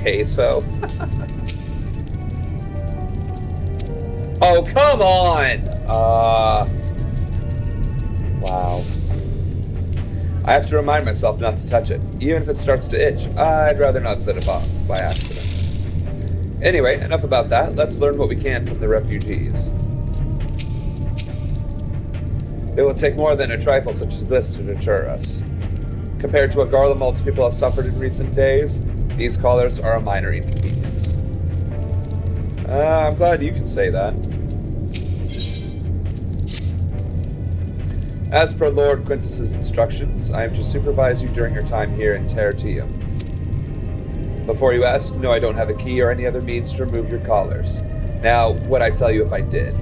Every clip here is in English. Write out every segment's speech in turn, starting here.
queso? Oh, come on! Wow. I have to remind myself not to touch it, even if it starts to itch. I'd rather not set it off by accident. Anyway, enough about that. Let's learn what we can from the refugees. It will take more than a trifle such as this to deter us. Compared to what Garlemald's people have suffered in recent days, these callers are a minor inconvenience. I'm glad you can say that. As per Lord Quintus's instructions, I am to supervise you during your time here in Tertium. Before you ask, no, I don't have a key or any other means to remove your collars. Now, what I tell you if I did.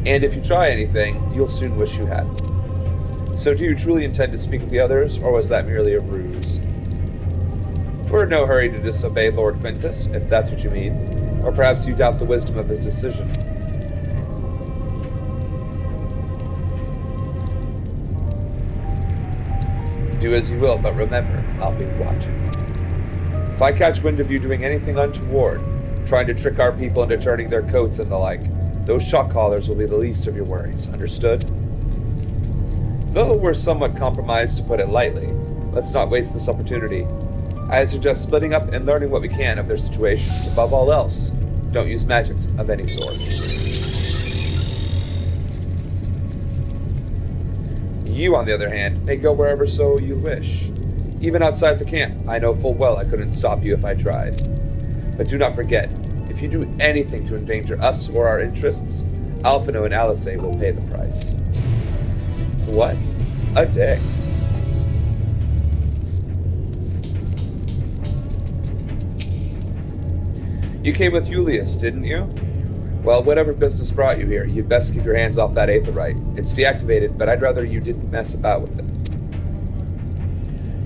And if you try anything, you'll soon wish you hadn't. So do you truly intend to speak with the others, or was that merely a ruse? We're in no hurry to disobey Lord Quintus, if that's what you mean. Or perhaps you doubt the wisdom of his decision. Do as you will, but remember, I'll be watching. If I catch wind of you doing anything untoward, trying to trick our people into turning their coats and the like, those shock collars will be the least of your worries, understood? Though we're somewhat compromised, to put it lightly, let's not waste this opportunity. I suggest splitting up and learning what we can of their situation. Above all else, don't use magics of any sort. You, on the other hand, may go wherever so you wish. Even outside the camp, I know full well I couldn't stop you if I tried. But do not forget, if you do anything to endanger us or our interests, Alphino and Alice will pay the price. What a day. You came with Julius, didn't you? Well, whatever business brought you here, you'd best keep your hands off that aetherite. It's deactivated, but I'd rather you didn't mess about with it.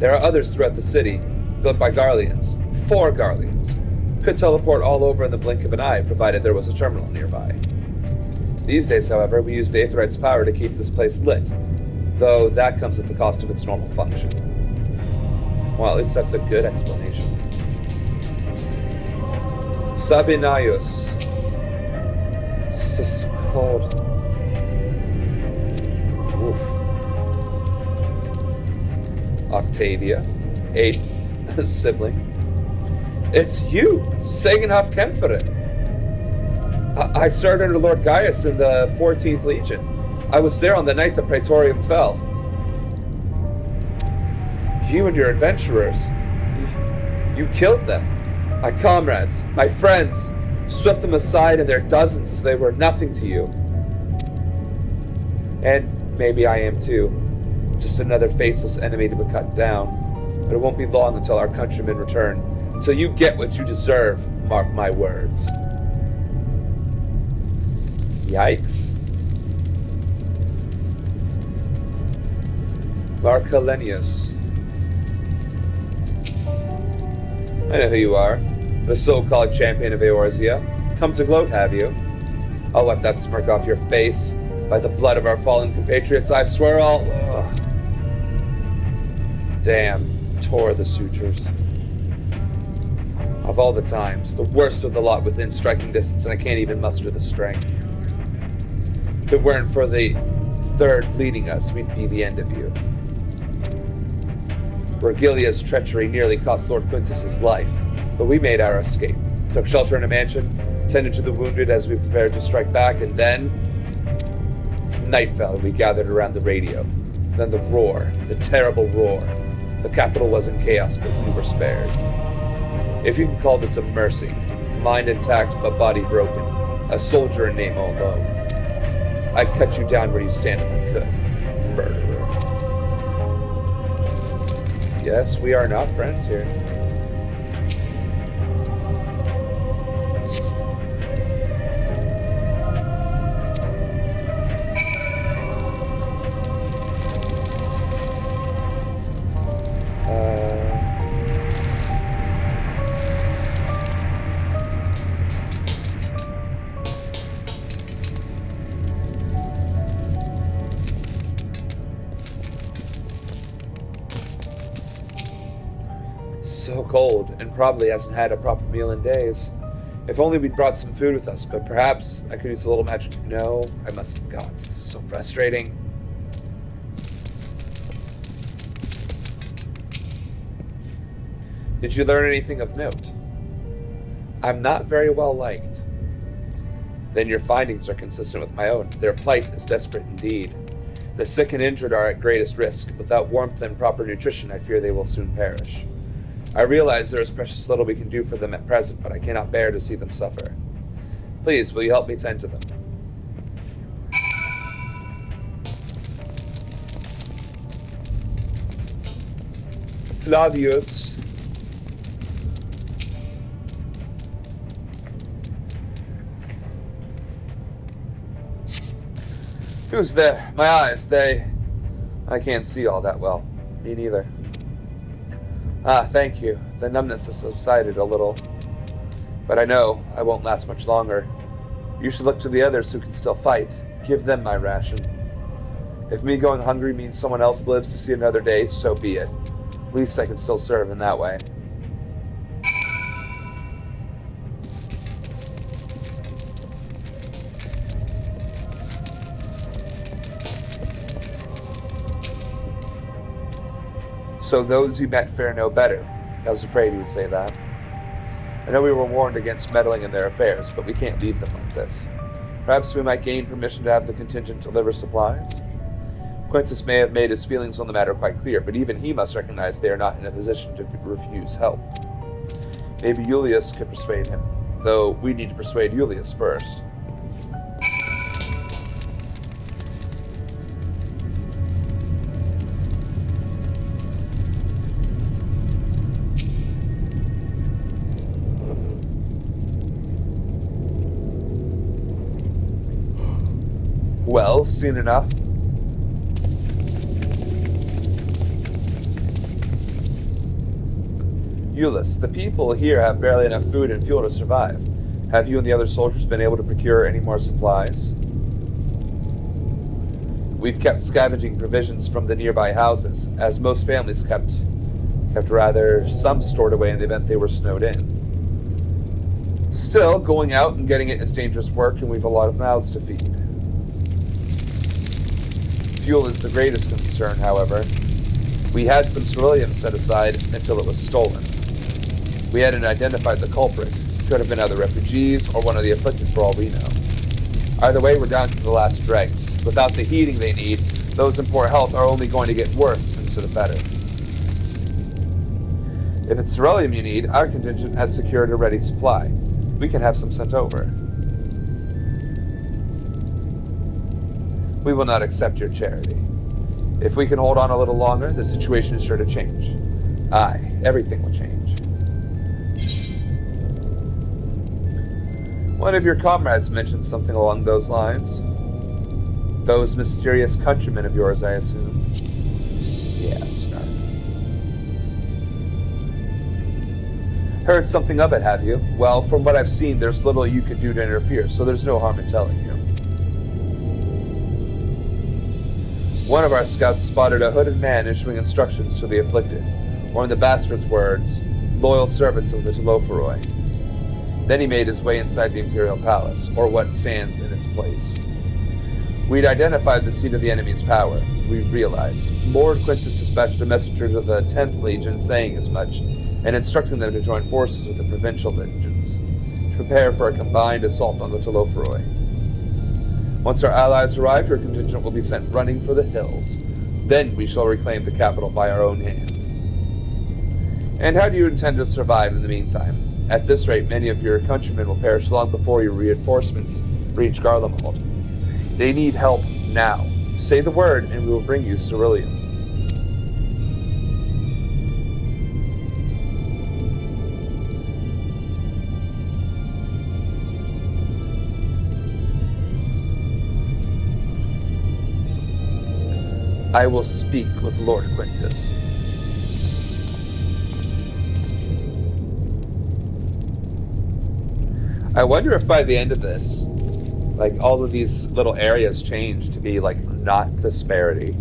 There are others throughout the city, built by Garleans. 4 Garleans. Could teleport all over in the blink of an eye, provided there was a terminal nearby. These days, however, we use the aetherite's power to keep this place lit, though that comes at the cost of its normal function. Well, at least that's a good explanation. Sabinaios. It's called. Oof. Octavia, a sibling. It's you, Saganhoff Kempferen. I started under Lord Gaius in the 14th Legion. I was there on the night the Praetorium fell. You and your adventurers, you killed them. My comrades, my friends, swept them aside in their dozens as they were nothing to you. And maybe I am too. Just another faceless enemy to be cut down. But it won't be long until our countrymen return. Until you get what you deserve, mark my words. Yikes. Marcellenius. I know who you are. The so-called champion of Eorzea. Come to gloat, have you? I'll wipe that smirk off your face. By the blood of our fallen compatriots, I swear I'll... Ugh. Damn, tore the sutures. Of all the times, the worst of the lot within striking distance, and I can't even muster the strength. If it weren't for the third leading us, we'd be the end of you. Vergilia's treachery nearly cost Lord Quintus his life, but we made our escape. Took shelter in a mansion, tended to the wounded as we prepared to strike back, and then... night fell and we gathered around the radio. Then the roar, the terrible roar. The capital was in chaos, but we were spared. If you can call this a mercy, mind intact but body broken, a soldier in name alone. I'd cut you down where you stand if I could. Murderer. Yes, we are not friends here. so cold, and probably hasn't had a proper meal in days. If only we'd brought some food with us, but perhaps I could use a little magic. No, I mustn't. God, this is so frustrating. Did you learn anything of note? I'm not very well liked. Then your findings are consistent with my own. Their plight is desperate indeed. The sick and injured are at greatest risk. Without warmth and proper nutrition, I fear they will soon perish. I realize there is precious little we can do for them at present, but I cannot bear to see them suffer. Please, will you help me tend to them? Flavius. Who's there? My eyes, I can't see all that well. Me neither. Ah, thank you. The numbness has subsided a little. But I know I won't last much longer. You should look to the others who can still fight. Give them my ration. If me going hungry means someone else lives to see another day, so be it. At least I can still serve in that way. So those you met fare no better. I was afraid you would say that. I know we were warned against meddling in their affairs, but we can't leave them like this. Perhaps we might gain permission to have the contingent deliver supplies? Quintus may have made his feelings on the matter quite clear, but even he must recognize they are not in a position to refuse help. Maybe Julius could persuade him, though we need to persuade Julius first. Well, seen enough. Euless, the people here have barely enough food and fuel to survive. Have you and the other soldiers been able to procure any more supplies? We've kept scavenging provisions from the nearby houses, as most families kept some stored away in the event they were snowed in. Still, going out and getting it is dangerous work, and we've a lot of mouths to feed. Fuel is the greatest concern, however. We had some ceruleum set aside until it was stolen. We hadn't identified the culprit. Could have been other refugees or one of the afflicted for all we know. Either way, we're down to the last dregs. Without the heating they need, those in poor health are only going to get worse instead of better. If it's ceruleum you need, our contingent has secured a ready supply. We can have some sent over. We will not accept your charity. If we can hold on a little longer, the situation is sure to change. Aye, everything will change. One of your comrades mentioned something along those lines. Those mysterious countrymen of yours, I assume. Yes, sir. Heard something of it, have you? Well, from what I've seen, there's little you could do to interfere, so there's no harm in telling you. One of our scouts spotted a hooded man issuing instructions to the afflicted, or in the bastard's words, loyal servants of the Telophoroi. Then he made his way inside the Imperial Palace, or what stands in its place. We'd identified the seat of the enemy's power, we realized. Lord Quintus dispatched a messenger to the 10th Legion saying as much, and instructing them to join forces with the provincial legions, to prepare for a combined assault on the Telophoroi. Once our allies arrive, your contingent will be sent running for the hills. Then we shall reclaim the capital by our own hand. And how do you intend to survive in the meantime? At this rate, many of your countrymen will perish long before your reinforcements reach Garlemald. They need help now. Say the word, and we will bring you ceruleum. I will speak with Lord Quintus. I wonder if by the end of this, like, all of these little areas change to be, like, not disparity.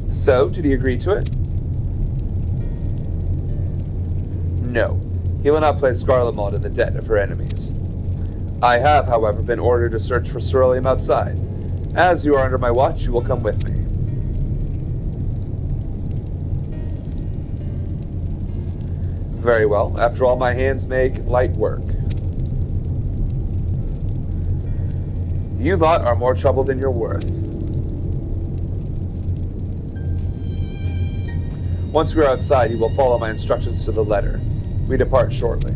So, did he agree to it? No, he will not place Scarlemald in the debt of her enemies. I have, however, been ordered to search for Ceruleum outside. As you are under my watch, you will come with me. Very well. After all, my hands make light work. You lot are more trouble than you're worth. Once we are outside, you will follow my instructions to the letter. We depart shortly.